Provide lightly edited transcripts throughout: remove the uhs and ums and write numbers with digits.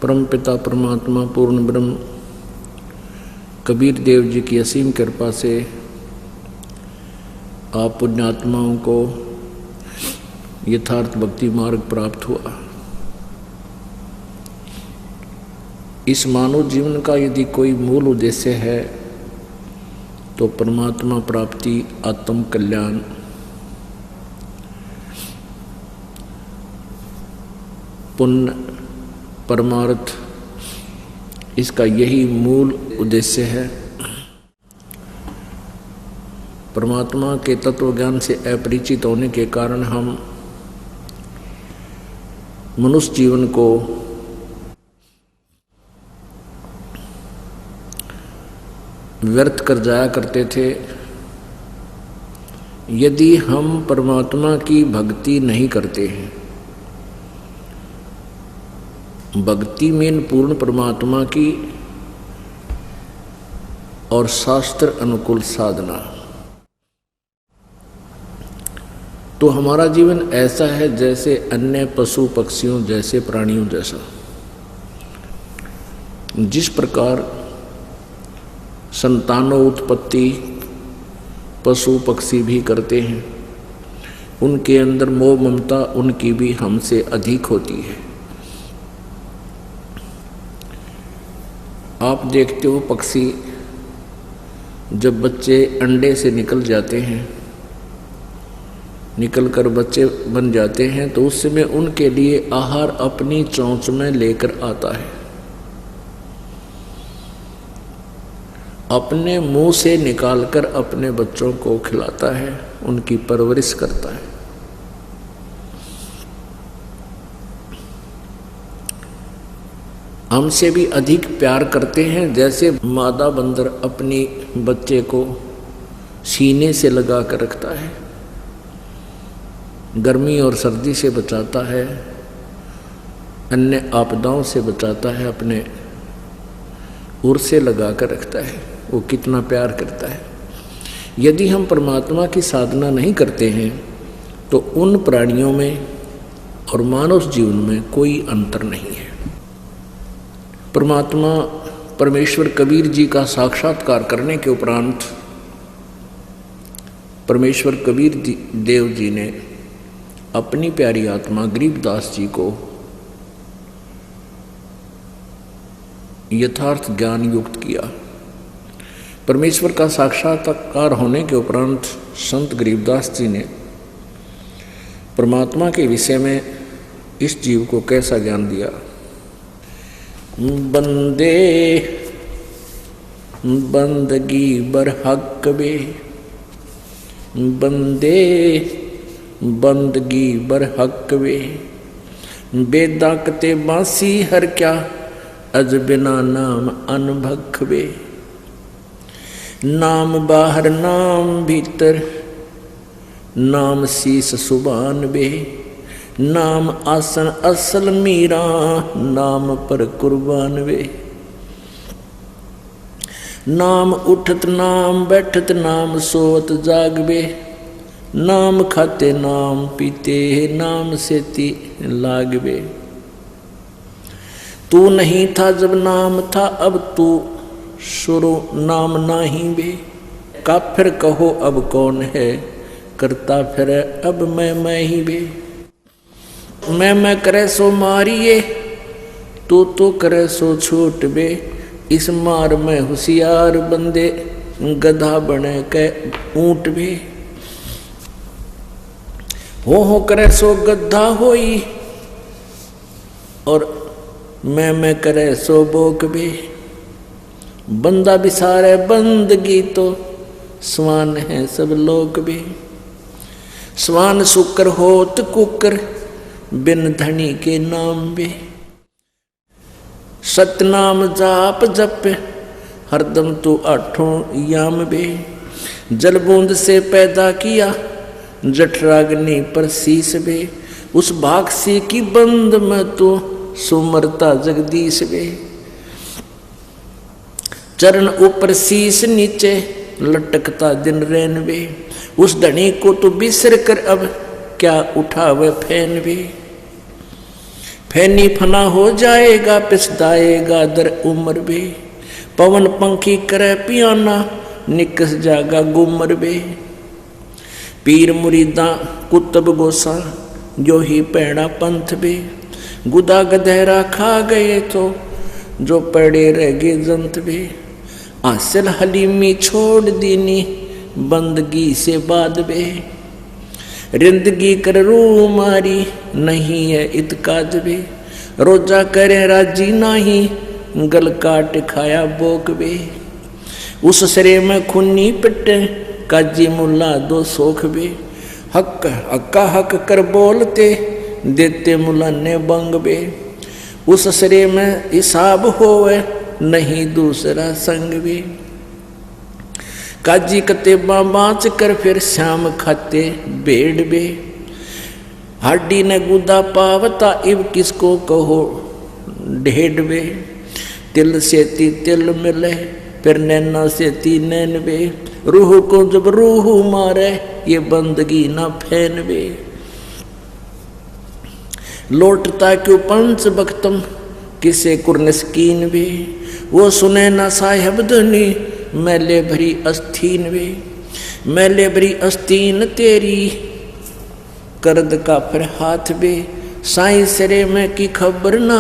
परमपिता परमात्मा पूर्ण ब्रह्म कबीर देव जी की असीम कृपा से आप पुण्यात्माओं को यथार्थ भक्ति मार्ग प्राप्त हुआ। इस मानव जीवन का यदि कोई मूल उद्देश्य है तो परमात्मा प्राप्ति, आत्म कल्याण, पुण्य, परमार्थ, इसका यही मूल उद्देश्य है। परमात्मा के तत्व ज्ञान से अपरिचित होने के कारण हम मनुष्य जीवन को व्यर्थ कर जाया करते थे। यदि हम परमात्मा की भक्ति नहीं करते हैं, भक्ति में पूर्ण परमात्मा की और शास्त्र अनुकूल साधना, तो हमारा जीवन ऐसा है जैसे अन्य पशु पक्षियों जैसे, प्राणियों जैसा। जिस प्रकार संतानोत्पत्ति पशु पक्षी भी करते हैं, उनके अंदर मोह ममता उनकी भी हमसे अधिक होती है। आप देखते हो पक्षी जब बच्चे अंडे से निकल जाते हैं, निकलकर बच्चे बन जाते हैं, तो उस समय उनके लिए आहार अपनी चोंच में लेकर आता है, अपने मुंह से निकालकर अपने बच्चों को खिलाता है, उनकी परवरिश करता है। हमसे भी अधिक प्यार करते हैं, जैसे मादा बंदर अपनी बच्चे को सीने से लगा कर रखता है, गर्मी और सर्दी से बचाता है, अन्य आपदाओं से बचाता है, अपने उर से लगा कर रखता है। वो कितना प्यार करता है। यदि हम परमात्मा की साधना नहीं करते हैं तो उन प्राणियों में और मानव जीवन में कोई अंतर नहीं है। परमात्मा परमेश्वर कबीर जी का साक्षात्कार करने के उपरांत परमेश्वर कबीर देव जी ने अपनी प्यारी आत्मा गरीबदास जी को यथार्थ ज्ञान युक्त किया। परमेश्वर का साक्षात्कार होने के उपरांत संत गरीबदास जी ने परमात्मा के विषय में इस जीव को कैसा ज्ञान दिया। बंदे बंदगी बरहक बे, बंदे बंदगी बरहक बे, बेदाकते बांसी हर क्या, अज बिना नाम अनभख बे। नाम बाहर नाम भीतर, नाम शीस सुबान बे, नाम आसन असल मीरा, नाम पर कुर्बान वे। नाम उठत नाम बैठत, नाम सोवत जागबे, नाम खाते नाम पीते, नाम सेती लागबे। तू नहीं था जब नाम था, अब तू शुरू नाम नाही बे। काफिर कहो अब कौन है, करता फिर अब मैं ही बे। मैं करे सो मारिए, तो करे सो छूट बे। इस मार में होशियार बंदे, गधा बने के ऊंट बे। हो करे सो गधा होई, और मैं करे सो बोक बे। बंदा बिसारे बंदगी, तो स्वान है सब लोग भी। स्वान शुक्र होत कुकर, बिन धनी के नाम बे। सतनाम जाप जप, हरदम तू आठों याम बे। जल बूंद से पैदा किया, जठराग्नि पर शीस बे। उस भागसी की बंद में तो सुमरता जगदीश बे। चरण ऊपर शीश नीचे, लटकता दिन रैन बे। उस धनी को तो बिसर कर अब क्या उठावे फैन बे। फैनी फना हो जाएगा पिसदाएगा दर उम्र बे, पवन पंखी करे पियाना निकस जागा गुमर बे। पीर मुरीदा कुतब गोसा जो ही पैड़ा पंथ बे, गुदा गधेरा खा गए तो जो पड़े रह गए जंत बे। आसिल हलीमी छोड़ दीनी बंदगी से बाद बे, रिंदगी कर रू मारी नहीं है इतकाज बे। रोजा करे राजी नहीं गल काट खाया बोक बे, उस सरे में खुन्नी पिटे काजी मुल्ला दो सोख बे। हक हक्का हक कर बोलते देते मुल्ला ने बंग बे, उस सरे में हिसाब होवे नहीं दूसरा संग बे। काजी कतेबा बाँच कर फिर शाम खाते बेड़ बे, हाडी ने गुदा पावता इब किसको कहो ढेड़ बे। तिल से ती तिल मिले फिर नैना से ती नैन बे, रूह को जब रूह मारे ये बंदगी ना फैन बे। लौटता क्यों पंच बख्तम किसे कुर्नस्कीन बे, वो सुने ना साहिब धनी मैले भरी अस्तीन वे। मैले भरी अस्तीन तेरी करद का फिर हाथ बे, साई सरे में की खबर ना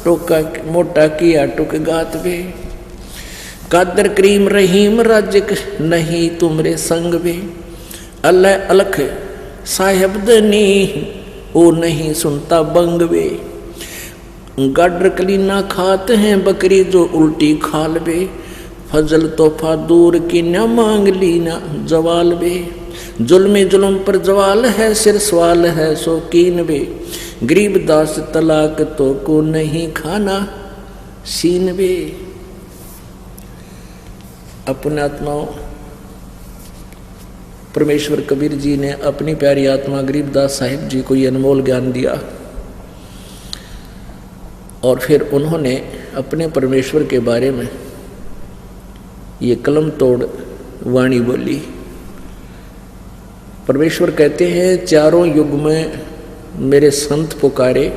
टोका मोटा किया टुक गात बे। कादर करीम रहीम राजिक नहीं तुमरे संग बे, अल्लाह अलख साहिब दनी ओ नहीं सुनता बंग बे। गाडर कलीना खात हैं बकरी जो उल्टी खाल बे, फजल तोहफा दूर की न मांग ली न जवाल बे। जुल्म जुल्म पर जवाल है सिर सवाल है शौकीन बे, गरीब दास तलाक तो को नहीं खाना सीन बे। अपने आत्माओं परमेश्वर कबीर जी ने अपनी प्यारी आत्मा गरीबदास साहिब जी को ये अनमोल ज्ञान दिया और फिर उन्होंने अपने परमेश्वर के बारे में ये कलम तोड़ वाणी बोली। परमेश्वर कहते हैं चारों युग में मेरे संत पुकारे,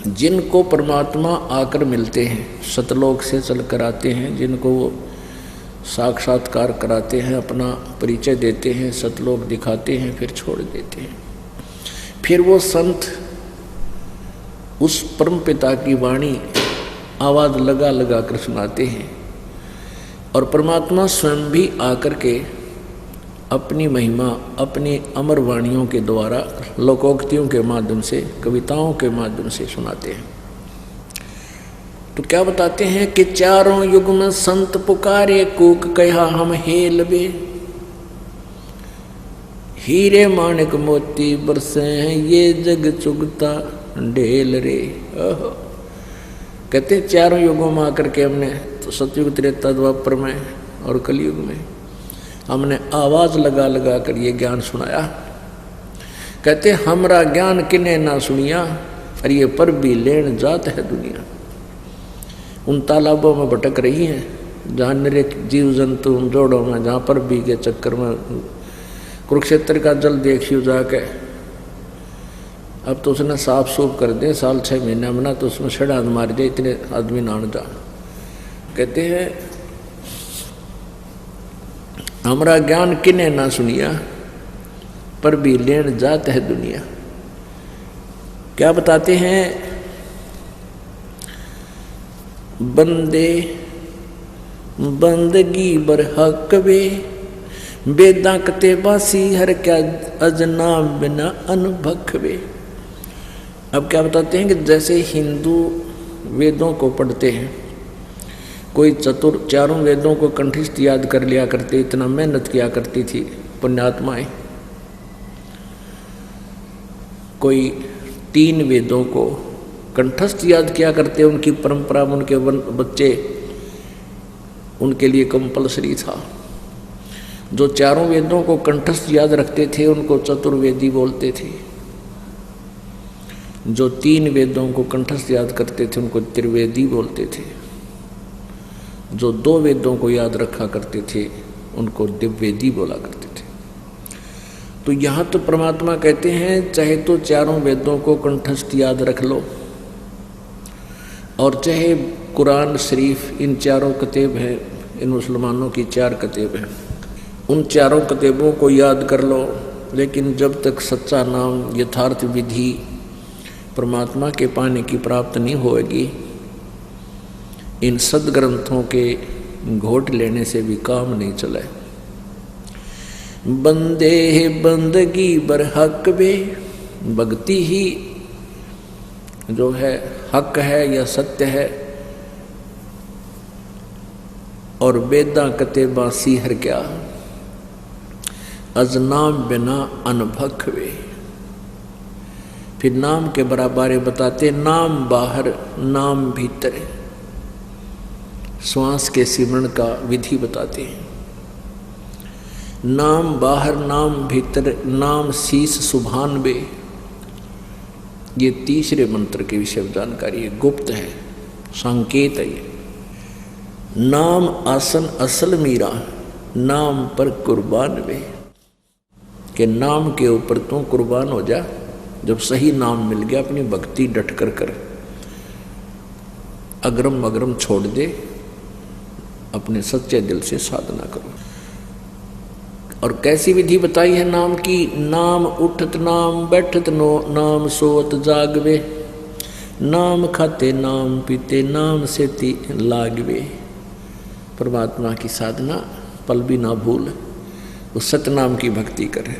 जिनको परमात्मा आकर मिलते हैं सतलोक से चलकर आते हैं, जिनको वो साक्षात्कार कराते हैं, अपना परिचय देते हैं, सतलोक दिखाते हैं, फिर छोड़ देते हैं। फिर वो संत उस परम पिता की वाणी आवाज़ लगा लगा कर सुनाते हैं और परमात्मा स्वयं भी आकर के अपनी महिमा अपनी अमर वाणियों के द्वारा लोकोक्तियों के माध्यम से कविताओं के माध्यम से सुनाते हैं। तो क्या बताते हैं कि चारों युग में संत पुकारे कूक कहा हम हेल बे, हीरे माणिक मोती बरसे हैं ये जग चुगता ढेल रे। कहते चारों युगों में आकर के हमने तो सतयुग त्रेता द्वापर में और कलयुग में हमने आवाज़ लगा लगा कर ये ज्ञान सुनाया। कहते हमरा ज्ञान किने ना सुनिया और ये पर भी लेन जात है दुनिया। उन तालाबों में भटक रही हैं जहाँ निरे जीव जंतु उन जोड़ों में, जहाँ पर भी के चक्कर में कुरुक्षेत्र का जल देखियो जाके। अब तो उसने साफ सूफ कर दे साल 6 महीने में ना, तो उसमें छड़ान मार दे इतने आदमी नान जा। कहते हैं हमारा ज्ञान किने ना सुनिया पर भी लेन जात है दुनिया। क्या बताते हैं बंदे बंदगी बर हक वे, बेदा कते बासी हर क्या अजना बिना अनभख वे। अब क्या बताते हैं कि जैसे हिंदू वेदों को पढ़ते हैं, कोई चतुर चारों वेदों को कंठस्थ याद कर लिया करते, इतना मेहनत किया करती थी पुण्यात्माएं। कोई 3 वेदों को कंठस्थ याद किया करते, उनकी परंपरा उनके बच्चे उनके लिए कंपलसरी था। जो चारों वेदों को कंठस्थ याद रखते थे उनको चतुर्वेदी बोलते थे। जो 3 वेदों को कंठस्थ याद करते थे उनको त्रिवेदी बोलते थे। जो 2 वेदों को याद रखा करते थे उनको दिव्यवेदी बोला करते थे। तो यहाँ तो परमात्मा कहते हैं चाहे तो चारों वेदों को कंठस्थ याद रख लो, और चाहे कुरान शरीफ, इन चारों किताब हैं, इन मुसलमानों की 4 किताब हैं, उन चारों किताबों को याद कर लो, लेकिन जब तक सच्चा नाम यथार्थ विधि परमात्मा के पाने की प्राप्त नहीं होगी, इन सदग्रंथों के घोट लेने से भी काम नहीं चले। बंदे बंदगी बर हक बे, भक्ति ही जो है हक है या सत्य है, और वेदा कतेबा सीहर क्या, अज नाम बिना अनभख वे। फिर नाम के बराबर बताते, नाम बाहर नाम भीतर, श्वास के सिमरण का विधि बताते हैं। नाम बाहर नाम भीतर, नाम शीस सुभान बे, ये तीसरे मंत्र के विषय में जानकारी है, गुप्त है, संकेत है ये। नाम आसन असल मीरा, नाम पर कुर्बान वे, कि नाम के ऊपर तू कुर्बान हो जा। जब सही नाम मिल गया, अपनी भक्ति डट कर कर, अग्रम अग्रम छोड़ दे, अपने सच्चे दिल से साधना करो। और कैसी विधि बताई है नाम की, नाम उठत नाम बैठत नो, नाम सोवत जागवे, नाम खाते नाम पीते, नाम से लागवे। परमात्मा की साधना पल भी ना भूल, उस सतनाम की भक्ति करे।